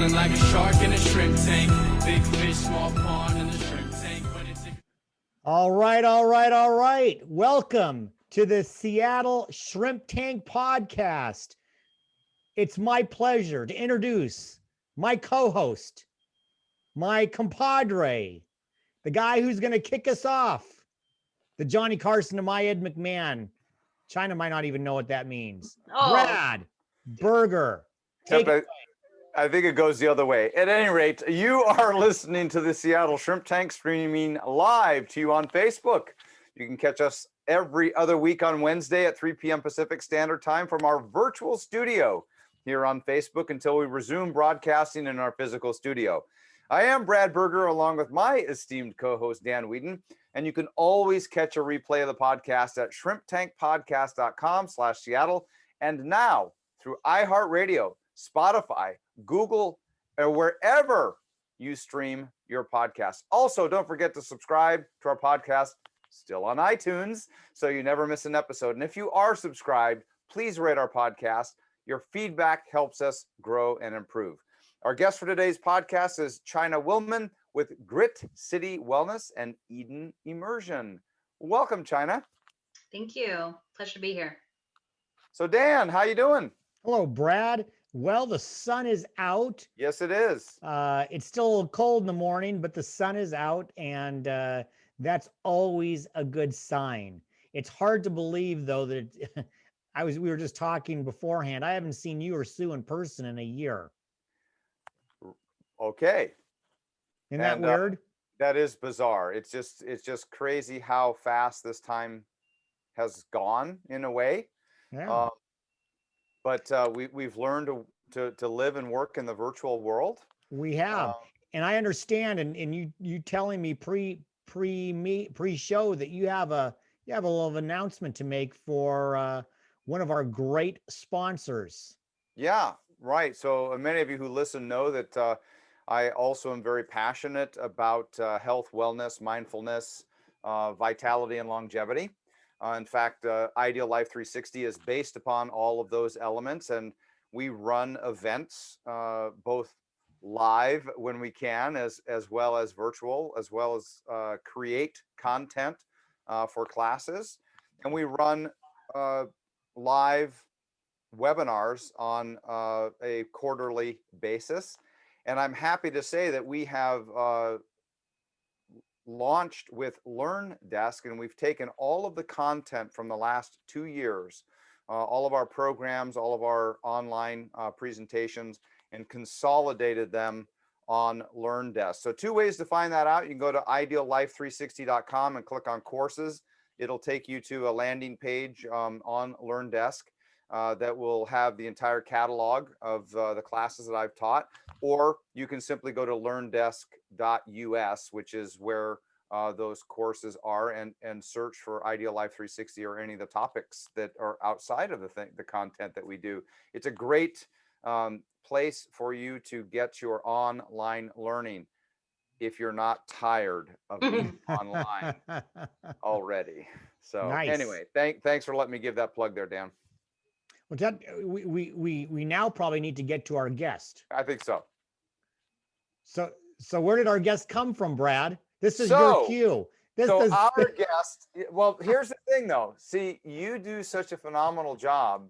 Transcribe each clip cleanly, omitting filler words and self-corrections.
Swimming like a shark in a shrimp tank. Big fish, small pond in the shrimp tank. All right. Welcome to the Seattle Shrimp Tank Podcast. It's my pleasure to introduce my co-host, my compadre, the guy who's going to kick us off, the Johnny Carson to my Ed McMahon. Chyna might not even know what that means. Oh. Brad Berger. Take it. I think it goes the other way. At any rate, you are listening to the Seattle Shrimp Tank, streaming live to you on Facebook. You can catch us every other week on Wednesday at 3 p.m. Pacific Standard Time from our virtual studio here on Facebook until we resume broadcasting in our physical studio. I am Brad Berger, along with my esteemed co-host Dan Whedon, and you can always catch a replay of the podcast at shrimptankpodcast.com/Seattle, and now through iHeartRadio, Spotify, Google, or wherever you stream your podcast. Also, don't forget to subscribe to our podcast, still on iTunes, so you never miss an episode. And if you are subscribed, please rate our podcast. Your feedback helps us grow and improve. Our guest for today's podcast is Chyna Willman with Grit City Wellness and Eden Immersion. Welcome, Chyna. Thank you. Pleasure to be here. So, Dan, how you doing? Hello, Brad. Well, the sun is out. Yes, it is. It's still cold in the morning, but the sun is out, and that's always a good sign. It's hard to believe, though, that we were just talking beforehand. I haven't seen you or Sue in person in a year. Okay. Isn't that weird? That is bizarre. It's just crazy how fast this time has gone in a way. Yeah. But we've learned to live and work in the virtual world. We have, and I understand. And you telling me pre-show that you have a little announcement to make for one of our great sponsors. Yeah, right. So many of you who listen know that I also am very passionate about health, wellness, mindfulness, vitality, and longevity. In fact, Ideal Life 360 is based upon all of those elements, and we run events both live when we can, as well as virtual, as well as create content for classes, and we run live webinars on a quarterly basis. And I'm happy to say that we have launched with LearnDesk, and we've taken all of the content from the last 2 years, all of our programs, all of our online presentations, and consolidated them on LearnDesk. So 2 ways to find that out. You can go to ideallife360.com and click on courses. It'll take you to a landing page on LearnDesk that will have the entire catalog of the classes that I've taught. Or you can simply go to learndesk.us, which is where those courses are, and search for Ideal Life 360 or any of the topics that are outside of the content that we do. It's a great place for you to get your online learning if you're not tired of being online already. So nice. Anyway, thanks for letting me give that plug there, Dan. Well, we now probably need to get to our guest. I think so. So where did our guest come from, Brad? This is your cue. Our guest, well, here's the thing though. See, you do such a phenomenal job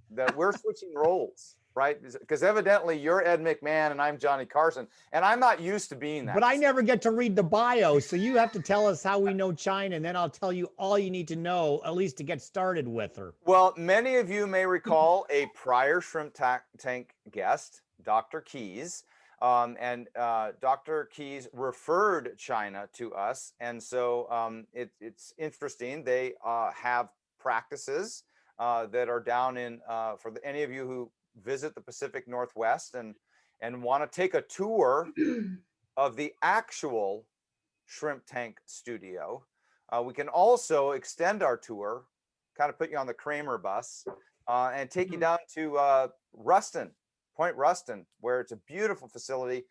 that we're switching roles, right? Because evidently you're Ed McMahon and I'm Johnny Carson, and I'm not used to being that. But I never get to read the bio, so you have to tell us how we know Chyna, and then I'll tell you all you need to know, at least to get started with her. Well, many of you may recall a prior Shrimp Tank guest, Dr. Keys. And Dr. Keys referred Chyna to us. And so it's interesting. They have practices that are down in, for any of you who visit the Pacific Northwest and want to take a tour of the actual Shrimp Tank studio. We can also extend our tour, kind of put you on the Kramer bus, and take you down to Ruston, Point Ruston, where it's a beautiful facility,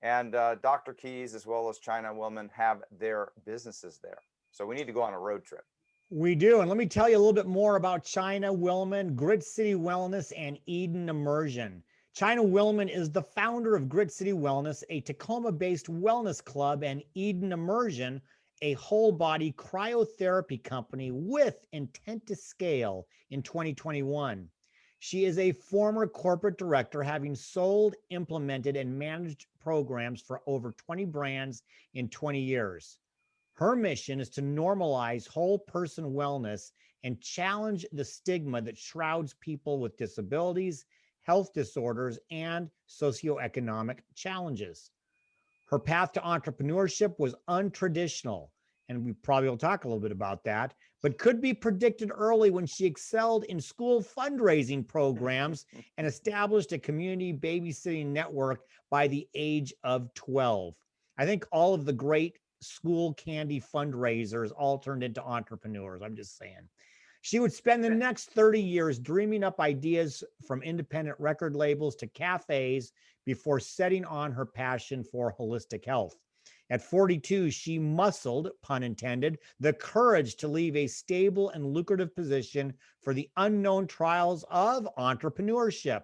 and Dr. Keys as well as Chyna Willman have their businesses there. So we need to go on a road trip. We do, and let me tell you a little bit more about Chyna Willman, Grit City Wellness, and Eden Immersion. Chyna Willman is the founder of Grit City Wellness, a Tacoma-based wellness club, and Eden Immersion, a whole body cryotherapy company with intent to scale in 2021. She is a former corporate director, having sold, implemented, and managed programs for over 20 brands in 20 years. Her mission is to normalize whole person wellness and challenge the stigma that shrouds people with disabilities, health disorders, and socioeconomic challenges. Her path to entrepreneurship was untraditional, and we probably will talk a little bit about that, but could be predicted early when she excelled in school fundraising programs and established a community babysitting network by the age of 12. I think all of the great school candy fundraisers all turned into entrepreneurs. I'm just saying. She would spend the next 30 years dreaming up ideas from independent record labels to cafes before setting on her passion for holistic health. At 42, she muscled, pun intended, the courage to leave a stable and lucrative position for the unknown trials of entrepreneurship.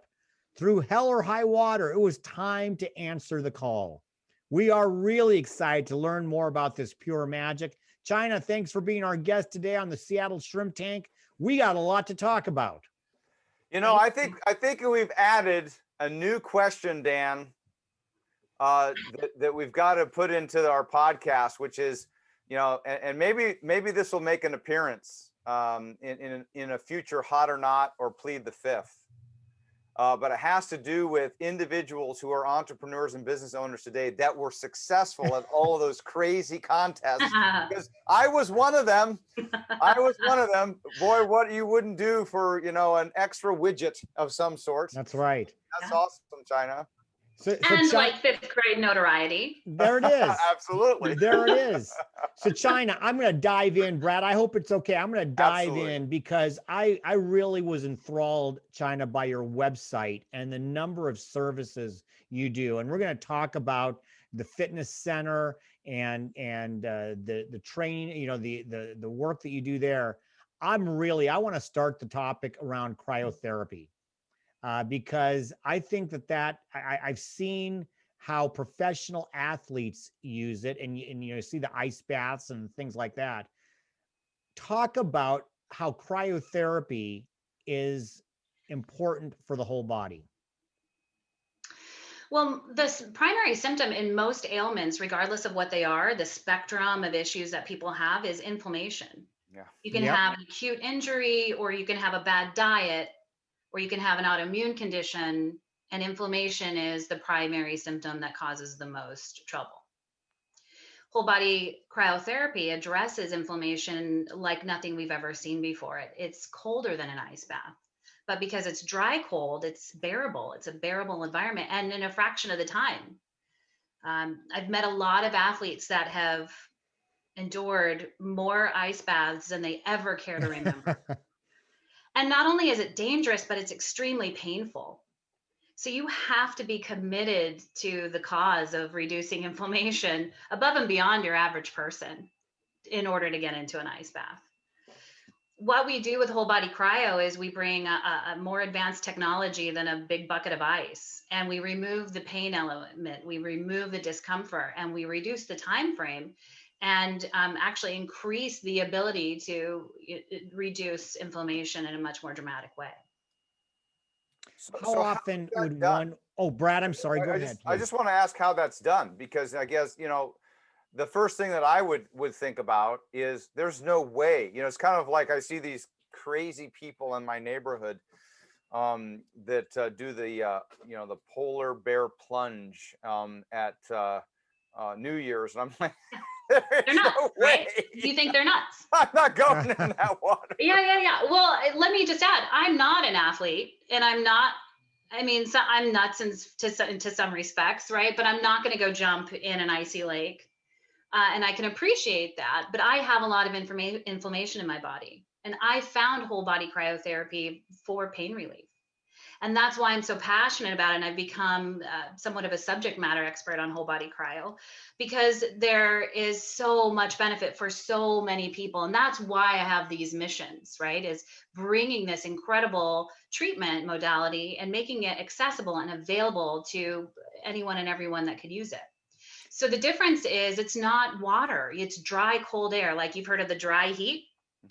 Through hell or high water, it was time to answer the call. We are really excited to learn more about this pure magic. Chyna, thanks for being our guest today on the Seattle Shrimp Tank. We got a lot to talk about. You know, I think we've added a new question, Dan, that we've got to put into our podcast, which is, you know, and maybe this will make an appearance in a future Hot or Not or Plead the Fifth. But it has to do with individuals who are entrepreneurs and business owners today that were successful at all of those crazy contests. Because I was one of them. Boy, what you wouldn't do for, you know, an extra widget of some sort. That's right. That's awesome, Chyna. And like 5th grade notoriety. There it is. Absolutely. There it is. So Chyna, I'm going to dive in, Brad. I hope it's okay. I'm going to dive in because I really was enthralled, Chyna, by your website and the number of services you do. And we're going to talk about the fitness center and the training, you know, the work that you do there. I want to start the topic around cryotherapy. Because I think that I've seen how professional athletes use it, and you know, see the ice baths and things like that. Talk about how cryotherapy is important for the whole body. Well, the primary symptom in most ailments, regardless of what they are, the spectrum of issues that people have is inflammation. Yeah. You can have an acute injury, or you can have a bad diet, or you can have an autoimmune condition, and inflammation is the primary symptom that causes the most trouble. Whole body cryotherapy addresses inflammation like nothing we've ever seen before. It's colder than an ice bath, but because it's dry cold, it's bearable. It's a bearable environment, and in a fraction of the time. I've met a lot of athletes that have endured more ice baths than they ever care to remember. And not only is it dangerous, but it's extremely painful. So you have to be committed to the cause of reducing inflammation above and beyond your average person in order to get into an ice bath. What we do with whole body cryo is we bring a more advanced technology than a big bucket of ice, and we remove the pain element, we remove the discomfort, and we reduce the time frame, and actually increase the ability to reduce inflammation in a much more dramatic way. How often would one? Oh, Brad, I'm sorry. Go ahead. I just want to ask how that's done, because I guess, you know, the first thing that I would think about is there's no way, you know, it's kind of like I see these crazy people in my neighborhood that do the, you know, the polar bear plunge at New Year's. And I'm like, they're nuts, right? You think they're nuts? I'm not going in that water. Yeah. Well, let me just add, I'm not an athlete, and I'm nuts to some respects, right? But I'm not going to go jump in an icy lake. And I can appreciate that, but I have a lot of inflammation in my body. And I found whole body cryotherapy for pain relief. And that's why I'm so passionate about it. And I've become somewhat of a subject matter expert on whole body cryo, because there is so much benefit for so many people. And that's why I have these missions, right? Is bringing this incredible treatment modality and making it accessible and available to anyone and everyone that could use it. So the difference is it's not water, it's dry, cold air. Like you've heard of the dry heat,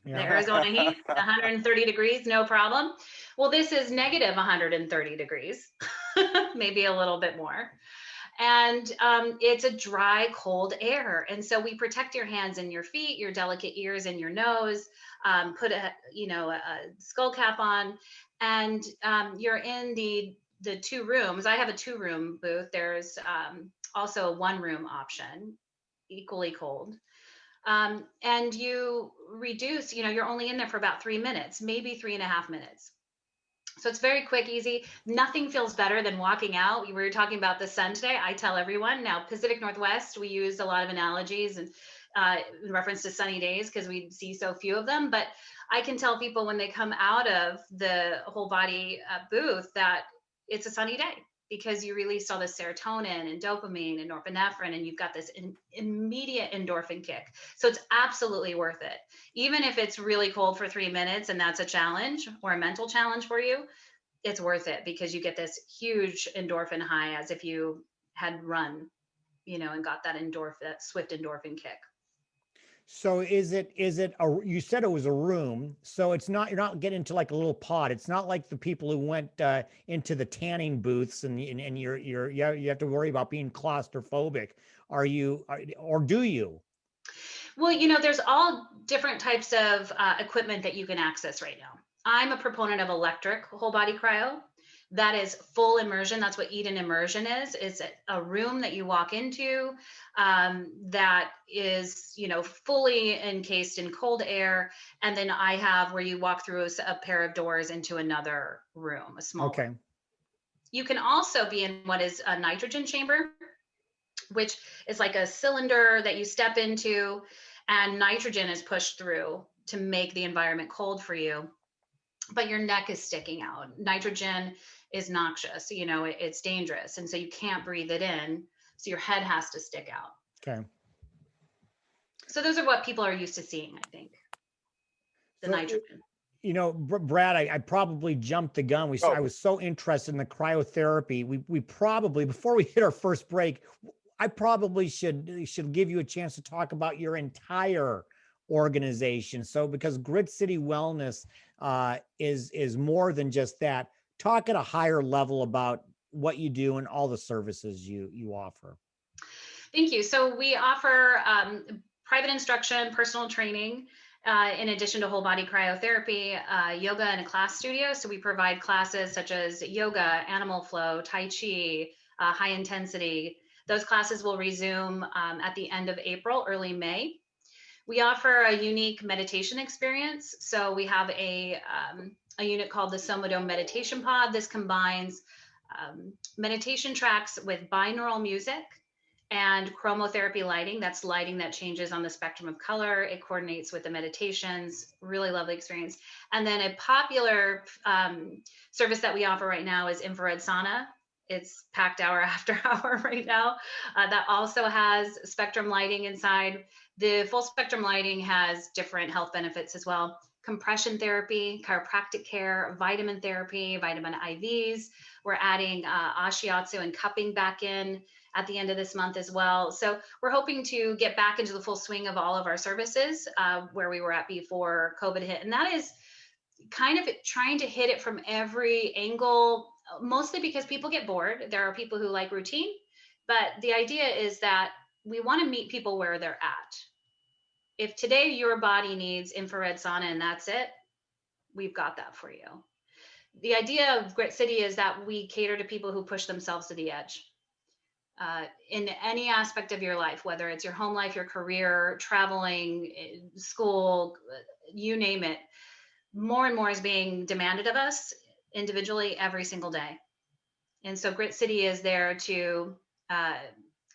the Arizona heat, 130 degrees, no problem. Well, this is negative 130 degrees, maybe a little bit more. And it's a dry, cold air. And so we protect your hands and your feet, your delicate ears and your nose, put a skull cap on, and you're in the 2 rooms. I have a 2-room booth. There's also a 1-room option, equally cold. And you reduce, you're only in there for about 3 minutes, maybe 3.5 minutes. So it's very quick, easy. Nothing feels better than walking out. We were talking about the sun today. I tell everyone now, Pacific Northwest, we use a lot of analogies and in reference to sunny days because we see so few of them. But I can tell people when they come out of the whole body booth that it's a sunny day, because you released all this serotonin and dopamine and norepinephrine, and you've got this immediate endorphin kick. So it's absolutely worth it. Even if it's really cold for 3 minutes and that's a challenge or a mental challenge for you, it's worth it, because you get this huge endorphin high as if you had run, and got that swift endorphin kick. So is it you said it was a room, so it's not, you're not getting into like a little pod. It's not like the people who went into the tanning booths and you have to worry about being claustrophobic. Or do you? Well, there's all different types of equipment that you can access right now. I'm a proponent of electric whole body cryo. That is full immersion. That's what Eden Immersion is. It's a room that you walk into that is, fully encased in cold air. And then I have where you walk through a pair of doors into another room, a small Okay. room. You can also be in what is a nitrogen chamber, which is like a cylinder that you step into, and nitrogen is pushed through to make the environment cold for you, but your neck is sticking out. Nitrogen is noxious, it's dangerous. And so you can't breathe it in. So your head has to stick out. Okay. So those are what people are used to seeing, I think. The nitrogen. Brad, I probably jumped the gun. I was so interested in the cryotherapy. We probably, before we hit our first break, I probably should give you a chance to talk about your entire organization. So because Grit City Wellness is more than just that. Talk at a higher level about what you do and all the services you offer. Thank you. So we offer private instruction, personal training, in addition to whole body cryotherapy, yoga, and a class studio. So we provide classes such as yoga, animal flow, Tai Chi, high intensity. Those classes will resume at the end of April, early May. We offer a unique meditation experience. So we have a unit called the Somodome Meditation Pod. This combines meditation tracks with binaural music and chromotherapy lighting. That's lighting that changes on the spectrum of color. It coordinates with the meditations. Really lovely experience. And then a popular service that we offer right now is infrared sauna. It's packed hour after hour right now. That also has spectrum lighting inside. The full spectrum lighting has different health benefits as well. Compression therapy, chiropractic care, vitamin therapy, vitamin IVs. We're adding ashiatsu and cupping back in at the end of this month as well. So we're hoping to get back into the full swing of all of our services where we were at before COVID hit. And that is kind of trying to hit it from every angle, mostly because people get bored. There are people who like routine, but the idea is that we want to meet people where they're at. If today your body needs infrared sauna and that's it, we've got that for you. The idea of Grit City is that we cater to people who push themselves to the edge. In any aspect of your life, whether it's your home life, your career, traveling, school, you name it, more and more is being demanded of us individually every single day. And so Grit City is there to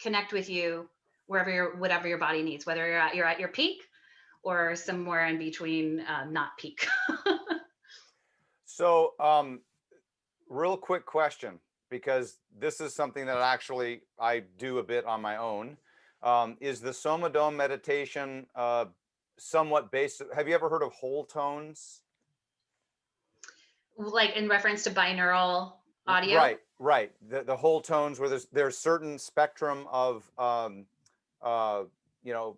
connect with you whatever your body needs, whether you're at your peak or somewhere in between, not peak. So real quick question, because this is something that actually I do a bit on my own. Is the Soma Dome meditation somewhat based? Have you ever heard of whole tones? Like in reference to binaural audio? Right, right. The whole tones where there's certain spectrum of uh, you know,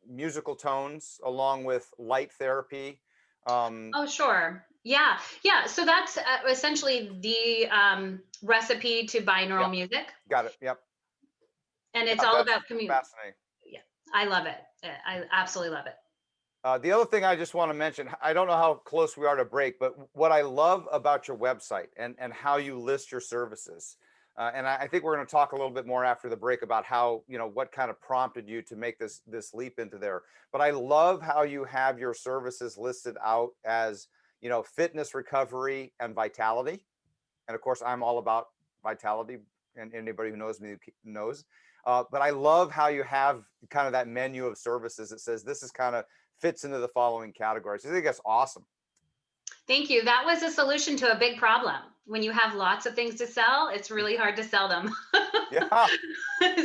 musical tones along with light therapy. Oh, sure. Yeah. Yeah. So that's essentially the recipe to binaural Yep, music. got it. Yep. And it's Yeah, all that's about community. fascinating. Yeah. I love it. I absolutely love it. The other thing I just want to mention, I don't know how close we are to break, but what I love about your website and how you list your services, and I think we're going to talk a little bit more after the break about how, what kind of prompted you to make this leap into there. But I love how you have your services listed out as, fitness, recovery, and vitality. And of course, I'm all about vitality, and anybody who knows me knows. But I love how you have kind of that menu of services that says this is kind of fits into the following categories. I think that's awesome. Thank you. That was a solution to a big problem. When you have lots of things to sell, it's really hard to sell them. Yeah.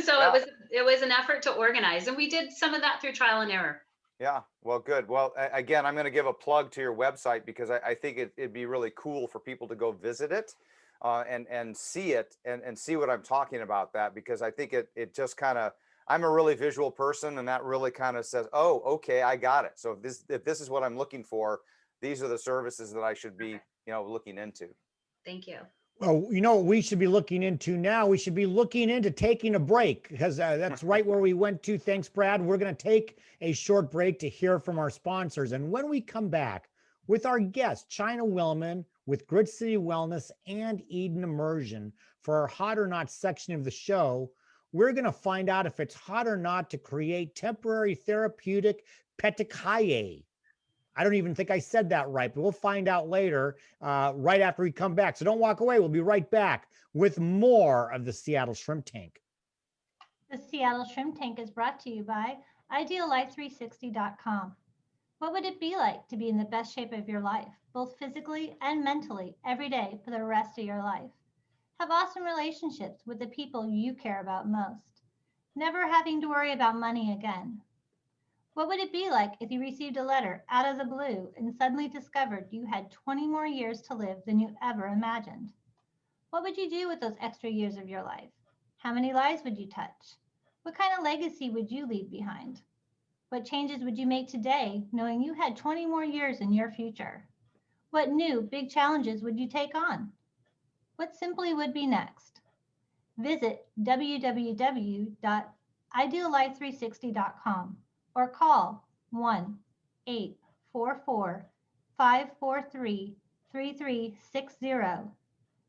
So Yeah. it was an effort to organize, and we did some of that through trial and error. Yeah, well, good. Well, again, I'm going to give a plug to your website because I think it'd be really cool for people to go visit it and see it and see what I'm talking about that, because I think it just kind of, I'm a really visual person, and that really kind of says, oh, okay, I got it. So if this is what I'm looking for, these are the services that I should be, looking into. Thank you. Well, you know what we should be looking into now? We should be looking into taking a break, because that's right where we went to. Thanks, Brad. We're going to take a short break to hear from our sponsors. And when we come back with our guest, Chyna Willman with Grid City Wellness and Eden Immersion for our Hot or Not section of the show, we're going to find out if it's hot or not to create temporary therapeutic petechiae. I don't even think I said that right, but we'll find out later, right after we come back. So don't walk away. We'll be right back with more of the Seattle Shrimp Tank. The Seattle Shrimp Tank is brought to you by IdealLife360.com. What would it be like to be in the best shape of your life, both physically and mentally, every day for the rest of your life? Have awesome relationships with the people you care about most. Never having to worry about money again. What would it be like if you received a letter out of the blue and suddenly discovered you had 20 more years to live than you ever imagined? What would you do with those extra years of your life? How many lives would you touch? What kind of legacy would you leave behind? What changes would you make today knowing you had 20 more years in your future? What new big challenges would you take on? What simply would be next? Visit www.ideallife360.com or call 1-844-543-3360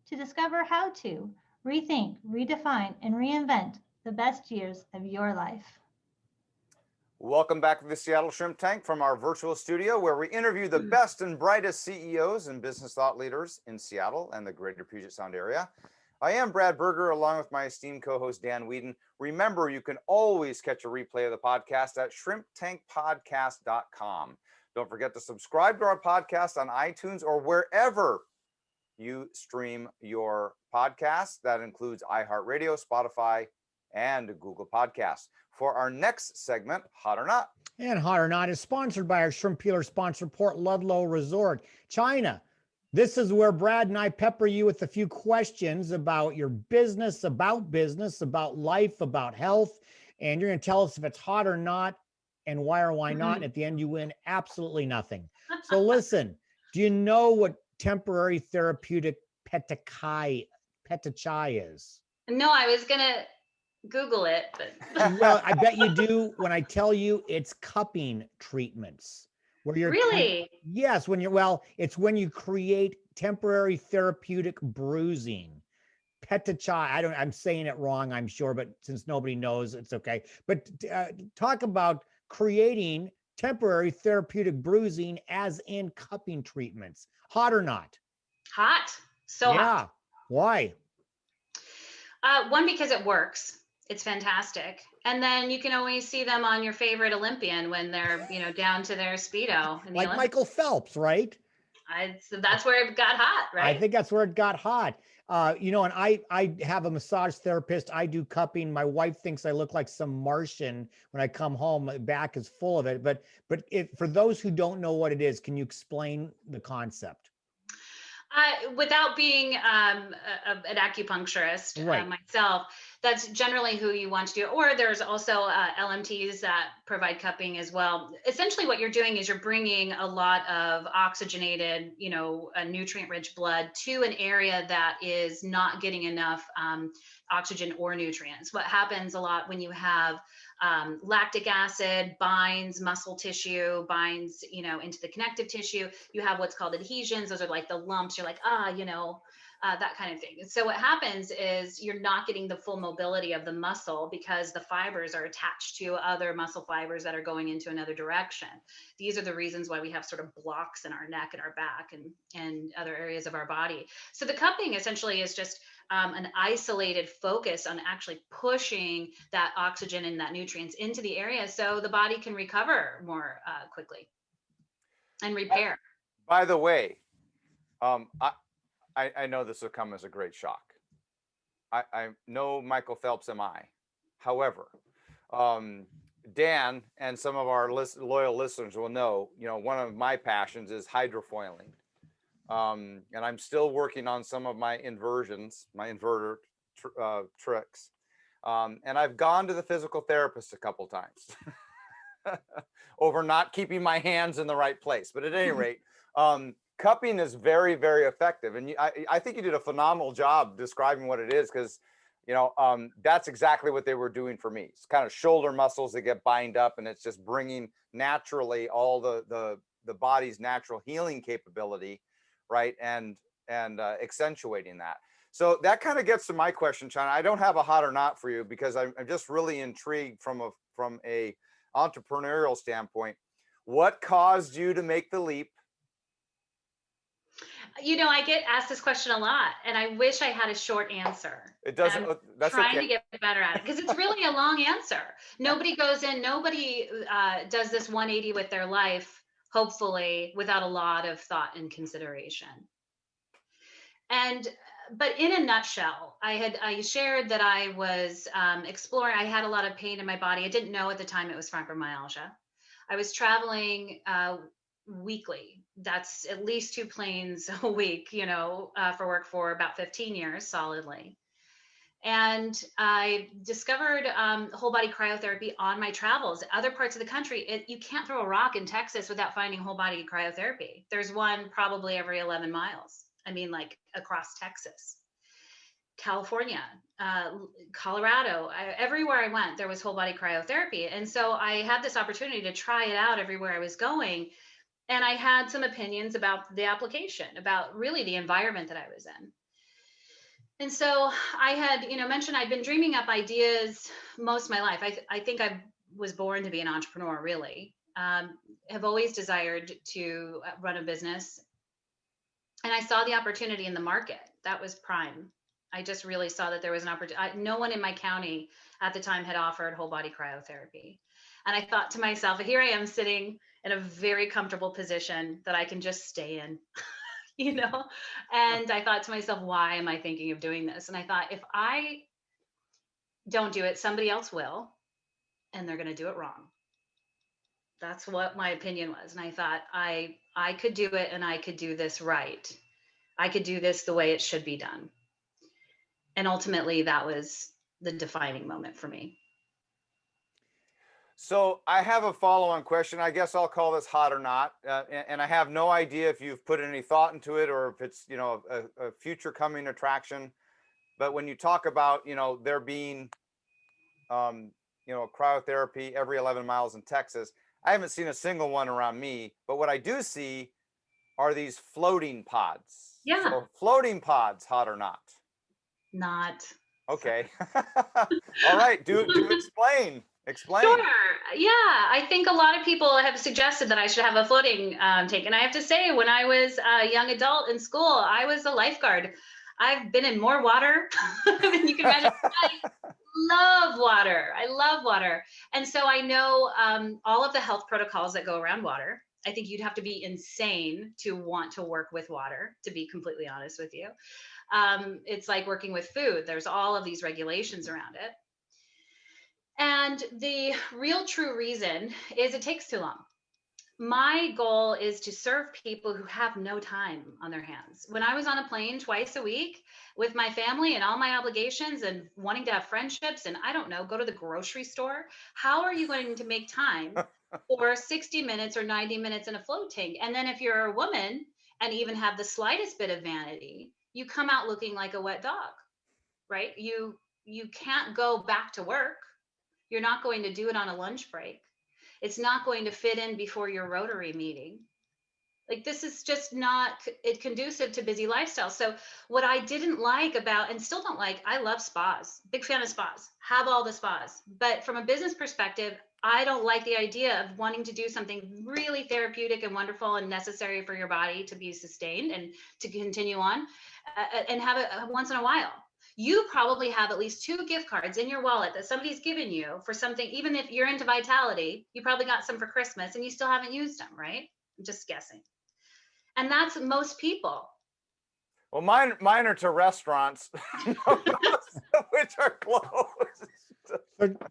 to discover how to rethink, redefine, and reinvent the best years of your life. Welcome back to the Seattle Shrimp Tank from our virtual studio, where we interview the best and brightest CEOs and business thought leaders in Seattle and the greater Puget Sound area. I am Brad Berger, along with my esteemed co-host Dan Whedon. Remember, you can always catch a replay of the podcast at shrimptankpodcast.com. Don't forget to subscribe to our podcast on iTunes or wherever you stream your podcasts. That includes iHeartRadio, Spotify, and Google Podcasts. For our next segment, Hot or Not. And Hot or Not is sponsored by our shrimp peeler sponsor, Port Ludlow Resort. Chyna, this is where Brad and I pepper you with a few questions about your business, about life, about health. And you're going to tell us if it's hot or not and why or why not. And at the end, you win absolutely nothing. So listen, do you know what temporary therapeutic petechiae is? No, I was going to Google it, but Well, I bet you do when I tell you it's cupping treatments. Where you're really? Yes, it's when you create temporary therapeutic bruising. Petechiae, I'm saying it wrong, I'm sure, but since nobody knows, it's okay. But talk about creating temporary therapeutic bruising as in cupping treatments. Hot or not? Hot. So hot. Why? One, because it works. It's fantastic. And then you can always see them on your favorite Olympian when they're, down to their Speedo. Like Michael Phelps, right? So that's where it got hot, right? I think that's where it got hot. And I have a massage therapist. I do cupping. My wife thinks I look like some Martian when I come home. My back is full of it. But for those who don't know what it is, can you explain the concept? Without being an acupuncturist Right. myself, that's generally who you want to do. Or there's also LMTs that provide cupping as well. Essentially, what you're doing is you're bringing a lot of oxygenated, nutrient-rich blood to an area that is not getting enough oxygen or nutrients. What happens a lot when you have lactic acid binds muscle tissue, binds, into the connective tissue. You have what's called adhesions. Those are like the lumps. You're like, that kind of thing. So what happens is you're not getting the full mobility of the muscle because the fibers are attached to other muscle fibers that are going into another direction. These are the reasons why we have sort of blocks in our neck and our back and other areas of our body. So the cupping essentially is just an isolated focus on actually pushing that oxygen and that nutrients into the area so the body can recover more quickly and repair. By the way, I know this will come as a great shock. I know Michael Phelps am I. However, Dan and some of our loyal listeners will know, one of my passions is hydrofoiling. And I'm still working on some of my inversions, my inverter tricks. And I've gone to the physical therapist a couple times over not keeping my hands in the right place. But at any rate, cupping is very, very effective. And I think you did a phenomenal job describing what it is, because, that's exactly what they were doing for me. It's kind of shoulder muscles that get bind up, and it's just bringing naturally all the body's natural healing capability, right? And accentuating that. So that kind of gets to my question, Chyna. I don't have a hot or not for you, because I'm just really intrigued from a entrepreneurial standpoint. What caused you to make the leap? I get asked this question a lot, and I wish I had a short answer. It doesn't. That's trying okay. to get better at it, because it's really a long answer. Nobody goes in, nobody does this 180 with their life, hopefully, without a lot of thought and consideration. But in a nutshell, I shared that I was exploring. I had a lot of pain in my body. I didn't know at the time it was fibromyalgia. I was traveling weekly. That's at least 2 planes a week, for work for about 15 years solidly. And I discovered whole body cryotherapy on my travels. Other parts of the country, you can't throw a rock in Texas without finding whole body cryotherapy. There's one probably every 11 miles. I mean, like across Texas, California, Colorado, everywhere I went, there was whole body cryotherapy. And so I had this opportunity to try it out everywhere I was going. And I had some opinions about the application, about really the environment that I was in. And so I had, mentioned I'd been dreaming up ideas most of my life. I think I was born to be an entrepreneur, really. Have always desired to run a business. And I saw the opportunity in the market. That was prime. I just really saw that there was an opportunity. No one in my county at the time had offered whole body cryotherapy. And I thought to myself, here I am sitting in a very comfortable position that I can just stay in, And I thought to myself, why am I thinking of doing this? And I thought, if I don't do it, somebody else will, and they're going to do it wrong. That's what my opinion was. And I thought I could do it, and I could do this right. I could do this the way it should be done. And ultimately, that was the defining moment for me. So I have a follow-on question. I guess I'll call this hot or not. And I have no idea if you've put any thought into it, or if it's, a future coming attraction. But when you talk about, there being, cryotherapy every 11 miles in Texas, I haven't seen a single one around me. But what I do see are these floating pods. Yeah. So floating pods, hot or not? Not. Okay. All right. Do explain. Explain. Sure. Yeah. I think a lot of people have suggested that I should have a floating tank. And I have to say, when I was a young adult in school, I was a lifeguard. I've been in more water than you can imagine. I love water. I love water. And so I know all of the health protocols that go around water. I think you'd have to be insane to want to work with water, to be completely honest with you. It's like working with food. There's all of these regulations around it. And the real true reason is it takes too long. My goal is to serve people who have no time on their hands. When I was on a plane twice a week with my family and all my obligations and wanting to have friendships and I don't know, go to the grocery store, how are you going to make time for 60 minutes or 90 minutes in a float tank? And then if you're a woman and even have the slightest bit of vanity, you come out looking like a wet dog, right? You can't go back to work. You're not going to do it on a lunch break. It's not going to fit in before your Rotary meeting. Like this is just not conducive to busy lifestyle. So what I didn't like about, and still don't like, I love spas, big fan of spas, have all the spas. But from a business perspective, I don't like the idea of wanting to do something really therapeutic and wonderful and necessary for your body to be sustained and to continue on and have it once in a while. You probably have at least 2 gift cards in your wallet that somebody's given you for something. Even if you're into Vitality, you probably got some for Christmas and you still haven't used them, right? I'm just guessing. And that's most people. Well, mine are to restaurants, which are closed.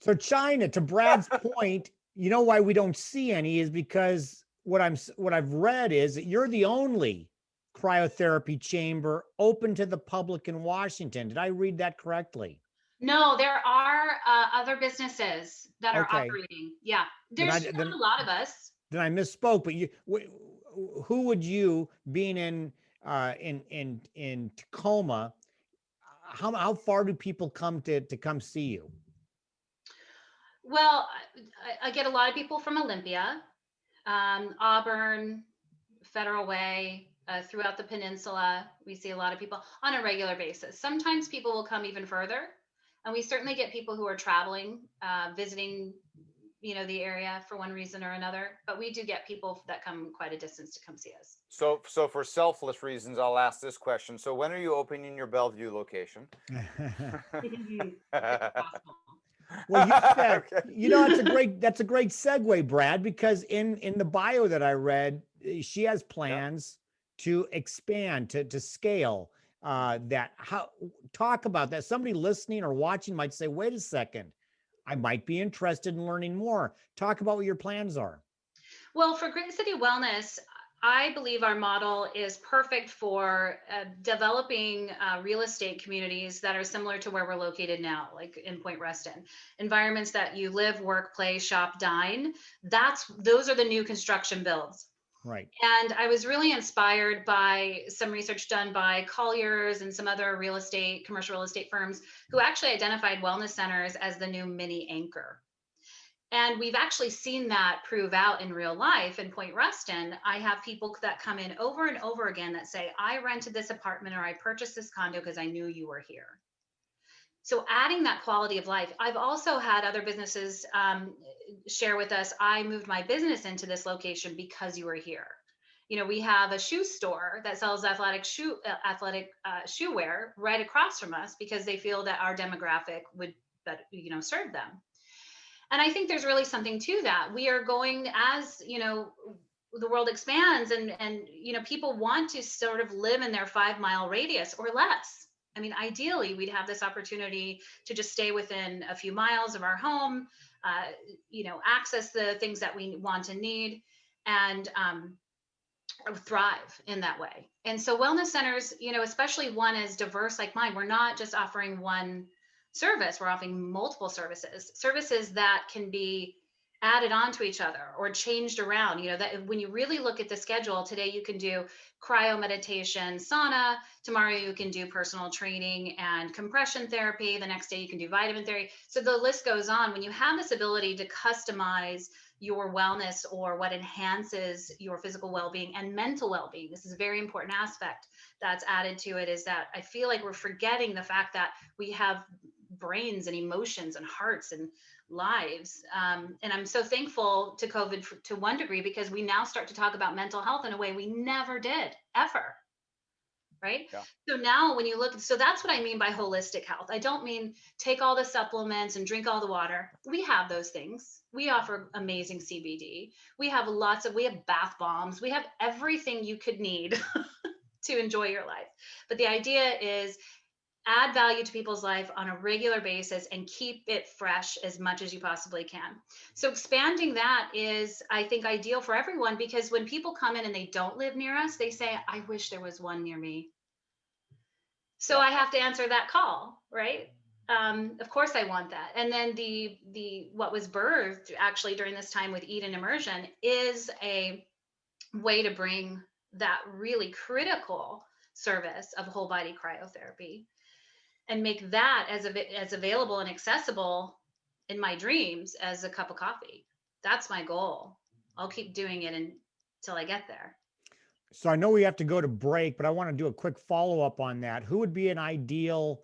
So Chyna, to Brad's point, you know why we don't see any is because what I've read is that you're the only cryotherapy chamber open to the public in Washington. Did I read that correctly? No, there are other businesses that are Okay. operating. Yeah, there's not a lot of us. Then I misspoke. But who would you, being in Tacoma, how far do people come to come see you? Well, I get a lot of people from Olympia, Auburn, Federal Way, throughout the peninsula. We see a lot of people on a regular basis. Sometimes people will come even further, and we certainly get people who are traveling, visiting, the area for one reason or another. But we do get people that come quite a distance to come see us. So for selfless reasons, I'll ask this question. So when are you opening your Bellevue location? Well, you said, Okay. that's a great segue, Brad, because in the bio that I read, she has plans to expand, to scale talk about that. Somebody listening or watching might say, wait a second, I might be interested in learning more. Talk about what your plans are. Well, for Great City Wellness, I believe our model is perfect for developing real estate communities that are similar to where we're located now, like in Point Reston. Environments that you live, work, play, shop, dine. Those are the new construction builds. Right. And I was really inspired by some research done by Colliers and some other commercial real estate firms who actually identified wellness centers as the new mini anchor. And we've actually seen that prove out in real life. In Point Reston, I have people that come in over and over again that say, I rented this apartment or I purchased this condo because I knew you were here. So adding that quality of life. I've also had other businesses share with us, I moved my business into this location because you were here. We have a shoe store that sells athletic shoe wear right across from us because they feel that our demographic would serve them. And I think there's really something to that. We are going, as the world expands and people want to sort of live in their 5-mile radius or less. I mean, ideally, we'd have this opportunity to just stay within a few miles of our home, access the things that we want and need, and thrive in that way. And so wellness centers, especially one as diverse like mine, we're not just offering one service, we're offering multiple services that can be added on to each other or changed around. That when you really look at the schedule, today you can do cryo meditation, sauna, tomorrow you can do personal training and compression therapy, the next day you can do vitamin therapy. So the list goes on. When you have this ability to customize your wellness or what enhances your physical well-being and mental well-being, this is a very important aspect that's added to it, is that I feel like we're forgetting the fact that we have brains and emotions and hearts and lives. And I'm so thankful to COVID to one degree, because we now start to talk about mental health in a way we never did ever. right? Yeah. So now when you look, so that's what I mean by holistic health. I don't mean take all the supplements and drink all the water. We have those things. We offer amazing CBD. We have bath bombs. We have everything you could need to enjoy your life. But the idea is add value to people's life on a regular basis and keep it fresh as much as you possibly can. So expanding that is, I think, ideal for everyone, because when people come in and they don't live near us, they say, I wish there was one near me. So I have to answer that call, right? Of course I want that. And then the what was birthed actually during this time with Eden Immersion is a way to bring that really critical service of whole body cryotherapy and make that as available and accessible in my dreams as a cup of coffee. That's my goal. I'll keep doing it until I get there. So I know we have to go to break, but I want to do a quick follow-up on that. Who would be an ideal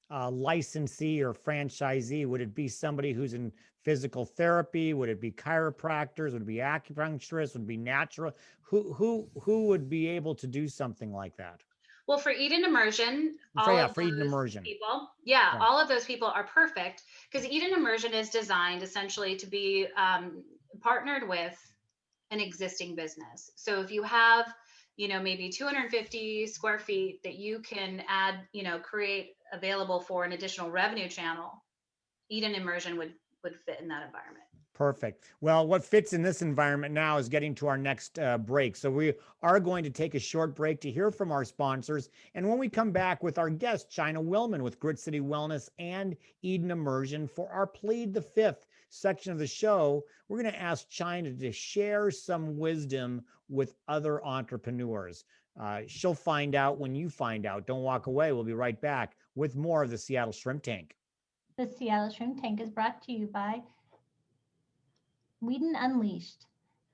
licensee or franchisee? Would it be somebody who's in physical therapy? Would it be chiropractors? Would it be acupuncturists? Would it be natural? Who would be able to do something like that? Well, for Eden Immersion, For Eden Immersion. people, Yeah. all of those people are perfect, because Eden Immersion is designed essentially to be partnered with an existing business. So if you have, maybe 250 square feet that you can add, create available for an additional revenue channel, Eden Immersion would fit in that environment. Perfect. Well, what fits in this environment now is getting to our next break. So we are going to take a short break to hear from our sponsors. And when we come back with our guest, Chyna Willman with Grit City Wellness and Eden Immersion, for our Plead the Fifth section of the show, we're going to ask Chyna to share some wisdom with other entrepreneurs. She'll find out when you find out. Don't walk away. We'll be right back with more of the Seattle Shrimp Tank. The Seattle Shrimp Tank is brought to you by Whedon Unleashed.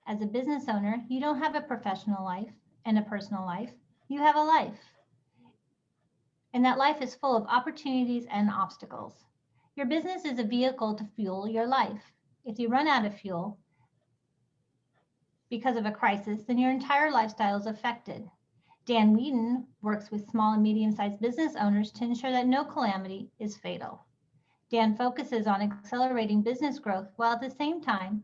As a business owner, you don't have a professional life and a personal life. You have a life. And that life is full of opportunities and obstacles. Your business is a vehicle to fuel your life. If you run out of fuel because of a crisis, then your entire lifestyle is affected. Dan Whedon works with small and medium-sized business owners to ensure that no calamity is fatal. Dan focuses on accelerating business growth while at the same time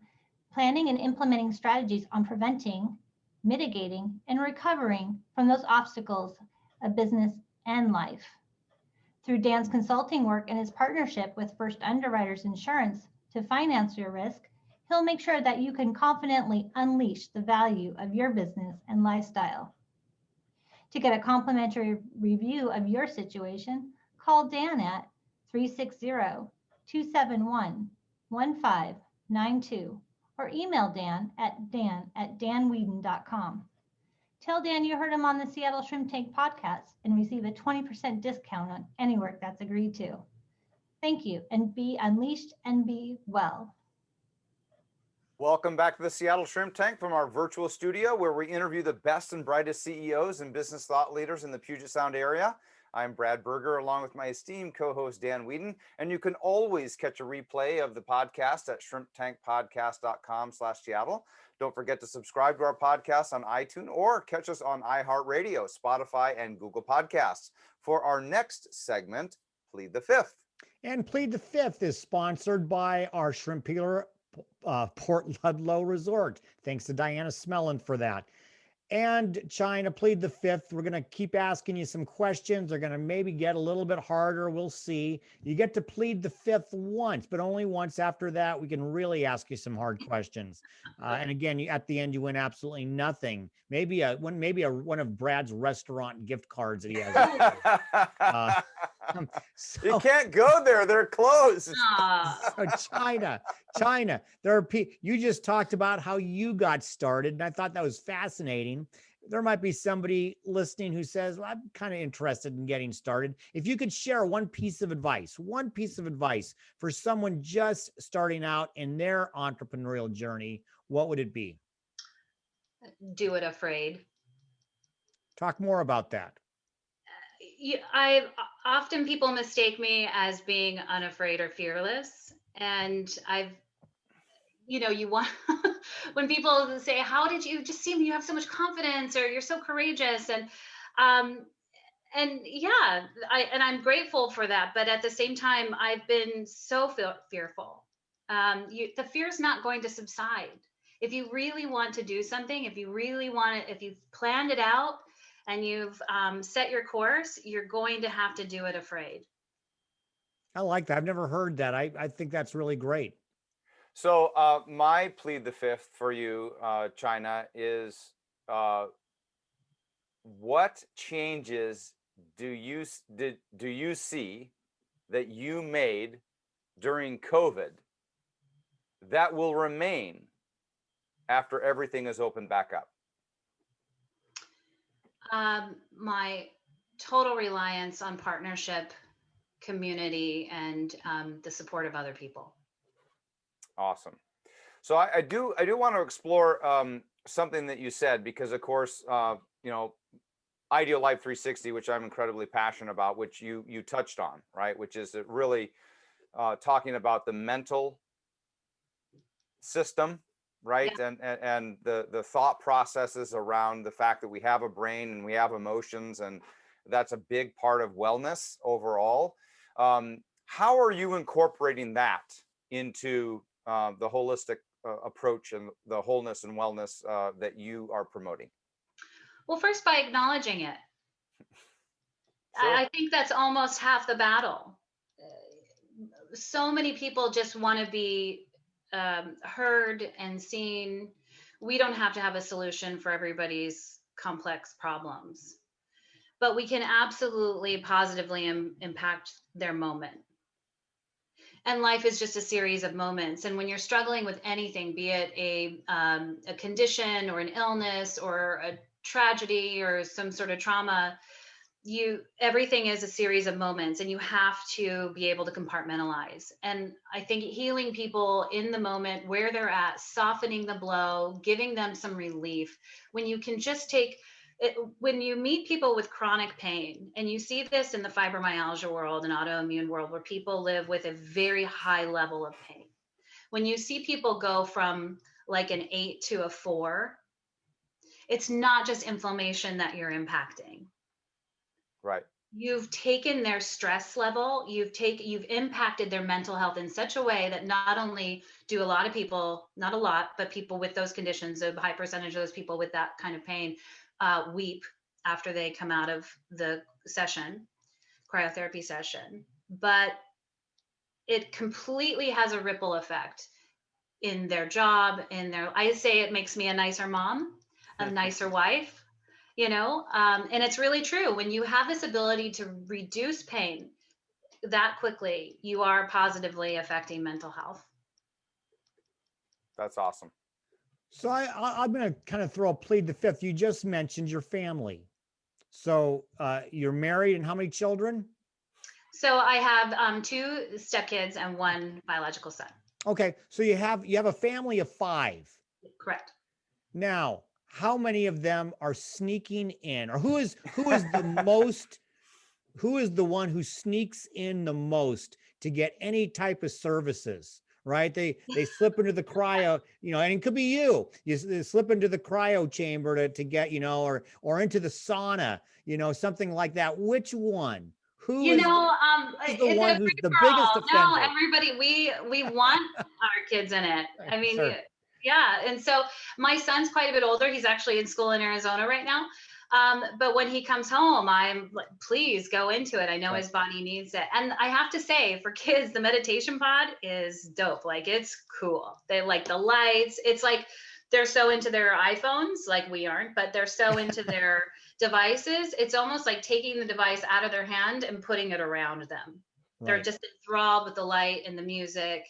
planning and implementing strategies on preventing, mitigating, and recovering from those obstacles of business and life. Through Dan's consulting work and his partnership with First Underwriters Insurance to finance your risk, he'll make sure that you can confidently unleash the value of your business and lifestyle. To get a complimentary review of your situation, call Dan at 360-271-1592 or email Dan at danwhedon.com. Tell Dan you heard him on the Seattle Shrimp Tank podcast and receive a 20% discount on any work that's agreed to. Thank you, and be unleashed and be well. Welcome back to the Seattle Shrimp Tank from our virtual studio, where we interview the best and brightest CEOs and business thought leaders in the Puget Sound area. I'm Brad Berger, along with my esteemed co-host Dan Whedon, and you can always catch a replay of the podcast at shrimptankpodcast.com/Seattle. Don't forget to subscribe to our podcast on iTunes or catch us on iHeartRadio, Spotify, and Google Podcasts. For our next segment, Plead the Fifth. And Plead the Fifth is sponsored by our Shrimp Peeler Port Ludlow Resort. Thanks to Diana Smellin for that. And Chyna, Plead the Fifth. We're going to keep asking you some questions. They're going to maybe get a little bit harder. We'll see. You get to plead the fifth once, but only once. After that, we can really ask you some hard questions. And again, at the end, you win absolutely nothing. Maybe one of Brad's restaurant gift cards that he has. You can't go there; they're closed. So Chyna, there are people. You just talked about how you got started, and I thought that was fascinating. There might be somebody listening who says, well, I'm kind of interested in getting started. If you could share one piece of advice for someone just starting out in their entrepreneurial journey, what would it be? Do it afraid. Talk more about that. Often people mistake me as being unafraid or fearless. And you want, when people say, how did you just seem, you have so much confidence or you're so courageous. And And yeah, I'm grateful for that. But at the same time, I've been so fearful. The fear is not going to subside. If you really want to do something, if you really want it, if you've planned it out and you've set your course, you're going to have to do it afraid. I like that. I've never heard that. I think that's really great. So my plead the fifth for you, China, is what changes do you see that you made during COVID that will remain after everything is opened back up? My total reliance on partnership, community, and the support of other people. Awesome. So I do want to explore something that you said, because of course, you know, Ideal Life 360, which I'm incredibly passionate about, which you touched on, right? Which is really talking about the mental system, right? Yeah. And the thought processes around the fact that we have a brain and we have emotions, and that's a big part of wellness overall. How are you incorporating that into the holistic approach and the wholeness and wellness that you are promoting? Well, first by acknowledging it. Sure. I think that's almost half the battle. So many people just want to be heard and seen. We don't have to have a solution for everybody's complex problems, but we can absolutely positively impact their moment. And life is just a series of moments. And when you're struggling with anything, be it a condition or an illness or a tragedy or some sort of trauma, everything is a series of moments, and you have to be able to compartmentalize. And I think healing people in the moment where they're at, softening the blow, giving them some relief. When you can just take it, when you meet people with chronic pain, and you see this in the fibromyalgia world and autoimmune world, where people live with a very high level of pain, when you see people go from like an 8 to a 4, it's not just inflammation that you're impacting. Right. You've taken their stress level, you've impacted their mental health in such a way that not only do a lot of people, not a lot, but people with those conditions, a high percentage of those people with that kind of pain weep after they come out of the cryotherapy session, but it completely has a ripple effect in their job, I say it makes me a nicer mom, a nicer wife, and it's really true. When you have this ability to reduce pain that quickly, you are positively affecting mental health. That's awesome. So I'm going to kind of throw a plead the fifth. You just mentioned your family. So you're married, and how many children? So I have 2 stepkids and 1 biological son. Okay, so you have a family of 5. Correct. Now, how many of them are sneaking in, or who is the most? Who is the one who sneaks in the most to get any type of services? Right? They slip into the cryo, and it could be you. You slip into the cryo chamber to get, or into the sauna, something like that. Which one? Who's the one who's the biggest offender? No, everybody, we want our kids in it. I mean, sure. Yeah. And so my son's quite a bit older. He's actually in school in Arizona right now. But when he comes home, I'm like, please go into it. I know his body needs it. And I have to say, for kids, the meditation pod is dope. Like, it's cool. They like the lights. It's like they're so into their iPhones, like we aren't, but they're so into their devices. It's almost like taking the device out of their hand and putting it around them. Right. They're just enthralled with the light and the music.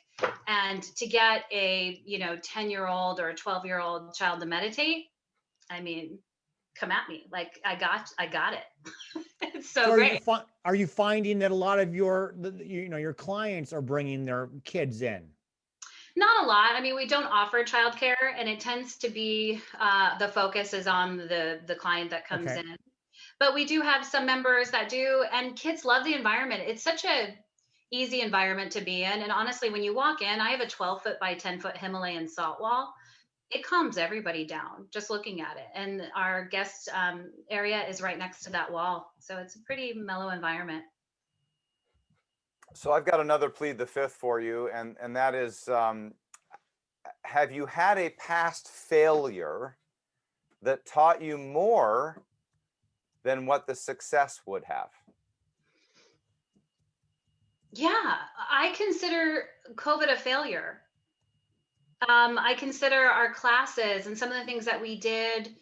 And to get a 10-year-old or a 12-year-old child to meditate, I mean, come at me. Like, I got it. It's so great. Are you finding that a lot of your clients are bringing their kids in? Not a lot. I mean, we don't offer childcare, and it tends to be the focus is on the client that comes in. But we do have some members that do, and kids love the environment. It's such a easy environment to be in. And honestly, when you walk in, I have a 12-foot by 10-foot Himalayan salt wall. it calms everybody down just looking at it. And our guest area is right next to that wall. So it's a pretty mellow environment. So I've got another plead the fifth for you, and that is, have you had a past failure that taught you more than what the success would have? Yeah, I consider COVID a failure. I consider our classes and some of the things that we did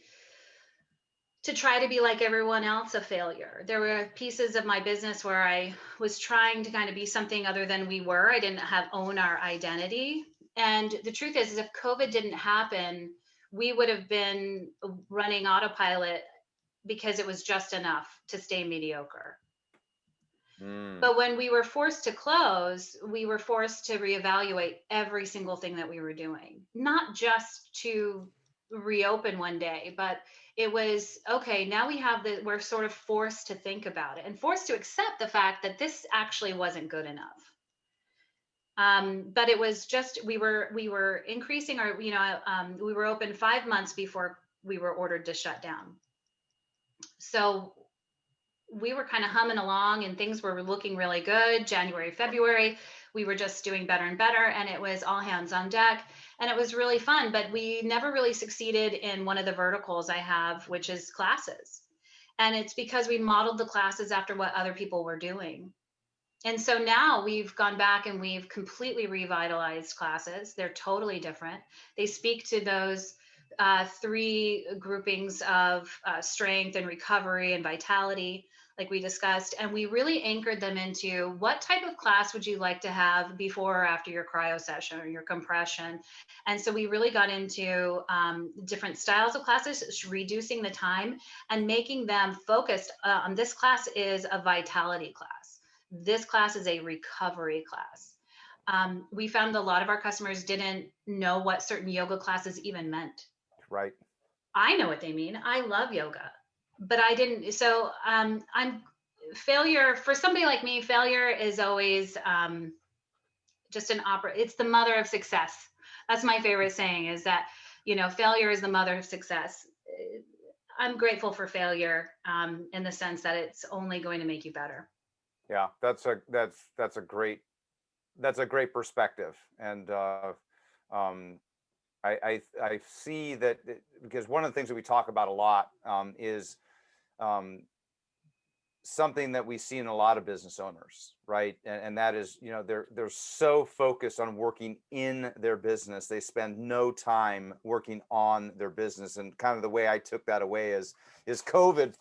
to try to be like everyone else a failure. There were pieces of my business where I was trying to kind of be something other than we were. I didn't own our identity. And the truth is if COVID didn't happen, we would have been running autopilot because it was just enough to stay mediocre. But when we were forced to close, we were forced to reevaluate every single thing that we were doing, not just to reopen one day, but it was okay. Now we're sort of forced to think about it and forced to accept the fact that this actually wasn't good enough. But it was just, we were increasing our, we were open 5 months before we were ordered to shut down. So we were kind of humming along and things were looking really good. January, February, we were just doing better and better. And it was all hands on deck. And it was really fun, but we never really succeeded in one of the verticals I have, which is classes. And it's because we modeled the classes after what other people were doing. And so now we've gone back and we've completely revitalized classes. They're totally different. They speak to those 3 groupings of strength and recovery and vitality, like we discussed. And we really anchored them into what type of class would you like to have before or after your cryo session or your compression. And so we really got into different styles of classes, reducing the time and making them focused on this class is a vitality class. This class is a recovery class. We found a lot of our customers didn't know what certain yoga classes even meant. Right. I know what they mean. I love yoga, but I didn't. So failure for somebody like me, failure is always just it's the mother of success. That's my favorite saying is that, failure is the mother of success. I'm grateful for failure in the sense that it's only going to make you better. Yeah, that's a great perspective, and I see that because one of the things that we talk about a lot is something that we see in a lot of business owners, right? And that is, they're so focused on working in their business, they spend no time working on their business. And kind of the way I took that away is COVID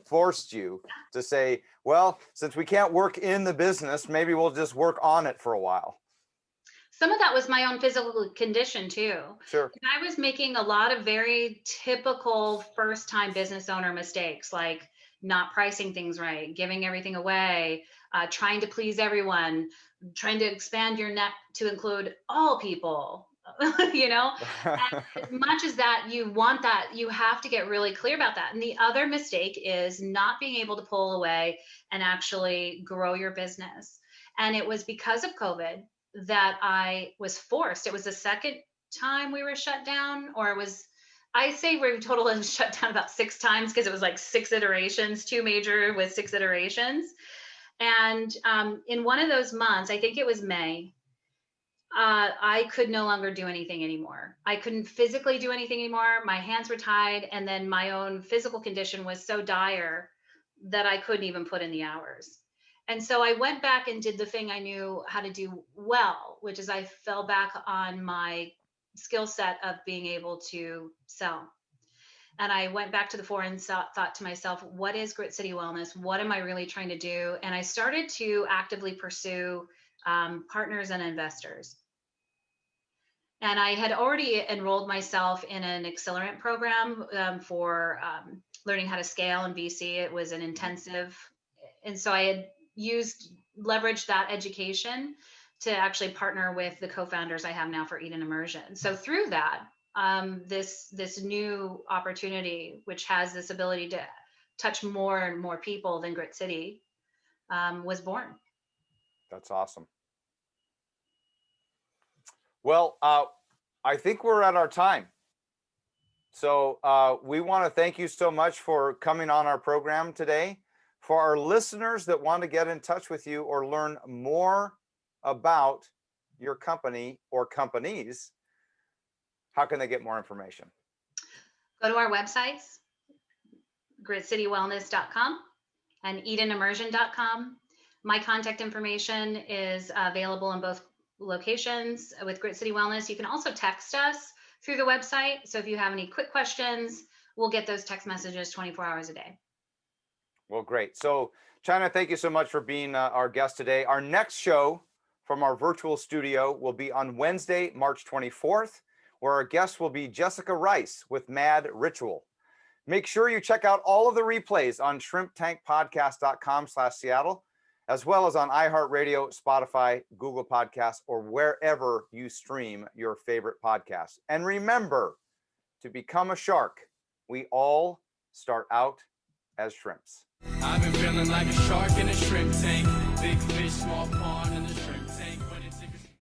forced you to say, well, since we can't work in the business, maybe we'll just work on it for a while. Some of that was my own physical condition too. Sure. I was making a lot of very typical first-time business owner mistakes, like not pricing things right, giving everything away, trying to please everyone, trying to expand your net to include all people, And as much as that, you want that, you have to get really clear about that. And the other mistake is not being able to pull away and actually grow your business. And it was because of COVID that I was forced. It was the second time we were shut down, or I say we're total shut down about 6 times because it was like 6 iterations, 2 major with 6 iterations. And in one of those months, I think it was May, I could no longer do anything anymore. I couldn't physically do anything anymore. My hands were tied. And then my own physical condition was so dire that I couldn't even put in the hours. And so I went back and did the thing I knew how to do well, which is I fell back on my skill set of being able to sell. And I went back to the fore and thought to myself, what is Grit City Wellness? What am I really trying to do? And I started to actively pursue partners and investors. And I had already enrolled myself in an accelerant program for learning how to scale in BC. It was an intensive. And so I had leveraged that education to actually partner with the co-founders I have now for Immersion. So through that, this new opportunity, which has this ability to touch more and more people than Grit City, was born. That's awesome. Well, I think we're at our time. So we want to thank you so much for coming on our program today. For our listeners that want to get in touch with you or learn more about your company or companies, how can they get more information? Go to our websites, gritcitywellness.com and EdenImmersion.com. My contact information is available in both locations with Grit City Wellness. You can also text us through the website. So if you have any quick questions, we'll get those text messages 24 hours a day. Well, great. So Chyna, thank you so much for being our guest today. Our next show from our virtual studio will be on Wednesday, March 24th, where our guest will be Jessica Rice with Mad Ritual. Make sure you check out all of the replays on shrimptankpodcast.com/Seattle, as well as on iHeartRadio, Spotify, Google Podcasts, or wherever you stream your favorite podcasts. And remember, to become a shark, we all start out as shrimps. I've been feeling like a shark in a shrimp tank. Big fish, small pond in the shrimp tank.